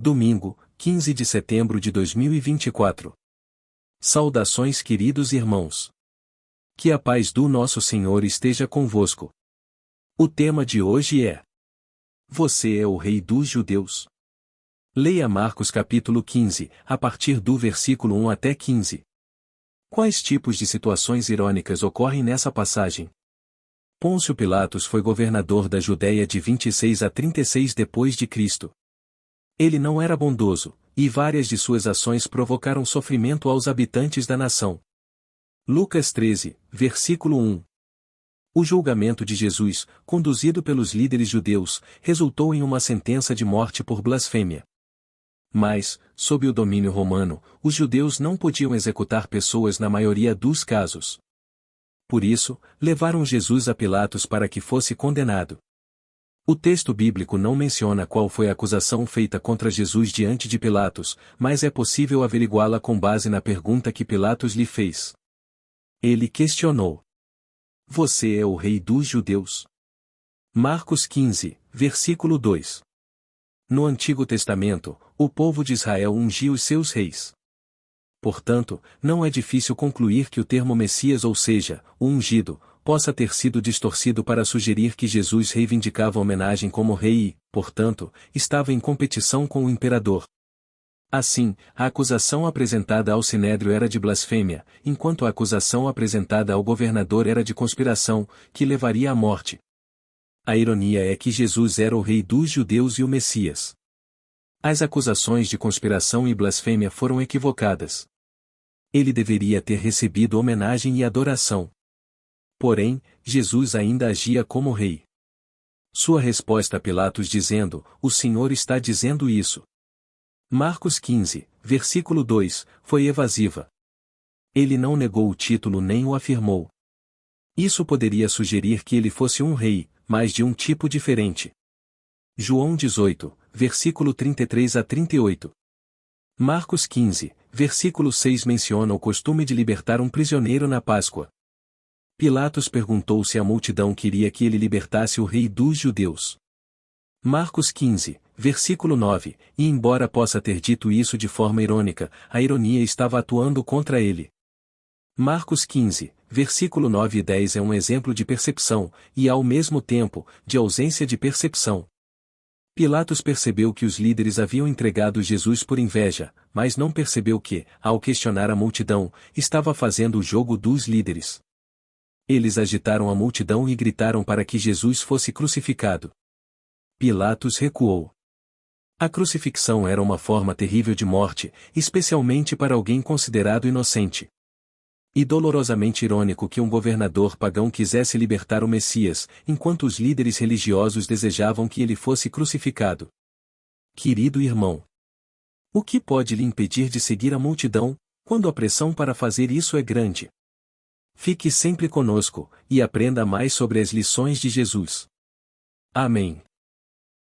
Domingo, 15 de setembro de 2024. Saudações, queridos irmãos. Que a paz do nosso Senhor esteja convosco. O tema de hoje é: Você é o Rei dos Judeus. Leia Marcos capítulo 15, a partir do versículo 1 até 15. Quais tipos de situações irônicas ocorrem nessa passagem? Pôncio Pilatos foi governador da Judéia de 26 a 36 depois de Cristo. Ele não era bondoso, e várias de suas ações provocaram sofrimento aos habitantes da nação. Lucas 13, versículo 1. O julgamento de Jesus, conduzido pelos líderes judeus, resultou em uma sentença de morte por blasfêmia. Mas, sob o domínio romano, os judeus não podiam executar pessoas na maioria dos casos. Por isso, levaram Jesus a Pilatos para que fosse condenado. O texto bíblico não menciona qual foi a acusação feita contra Jesus diante de Pilatos, mas é possível averiguá-la com base na pergunta que Pilatos lhe fez. Ele questionou: Você é o rei dos judeus? Marcos 15, versículo 2. No Antigo Testamento, o povo de Israel ungia os seus reis. Portanto, não é difícil concluir que o termo Messias, ou seja, o ungido, possa ter sido distorcido para sugerir que Jesus reivindicava a homenagem como rei e, portanto, estava em competição com o imperador. Assim, a acusação apresentada ao Sinédrio era de blasfêmia, enquanto a acusação apresentada ao governador era de conspiração, que levaria à morte. A ironia é que Jesus era o rei dos judeus e o Messias. As acusações de conspiração e blasfêmia foram equivocadas. Ele deveria ter recebido homenagem e adoração. Porém, Jesus ainda agia como rei. Sua resposta a Pilatos dizendo: O Senhor está dizendo isso. Marcos 15, versículo 2, foi evasiva. Ele não negou o título nem o afirmou. Isso poderia sugerir que ele fosse um rei, mas de um tipo diferente. João 18, versículo 33 a 38. Marcos 15, versículo 6 menciona o costume de libertar um prisioneiro na Páscoa. Pilatos perguntou se a multidão queria que ele libertasse o rei dos judeus. Marcos 15, versículo 9, e embora possa ter dito isso de forma irônica, a ironia estava atuando contra ele. Marcos 15, versículo 9 e 10 é um exemplo de percepção, e ao mesmo tempo, de ausência de percepção. Pilatos percebeu que os líderes haviam entregado Jesus por inveja, mas não percebeu que, ao questionar a multidão, estava fazendo o jogo dos líderes. Eles agitaram a multidão e gritaram para que Jesus fosse crucificado. Pilatos recuou. A crucifixão era uma forma terrível de morte, especialmente para alguém considerado inocente. E dolorosamente irônico que um governador pagão quisesse libertar o Messias, enquanto os líderes religiosos desejavam que ele fosse crucificado. Querido irmão, o que pode lhe impedir de seguir a multidão, quando a pressão para fazer isso é grande? Fique sempre conosco, e aprenda mais sobre as lições de Jesus. Amém.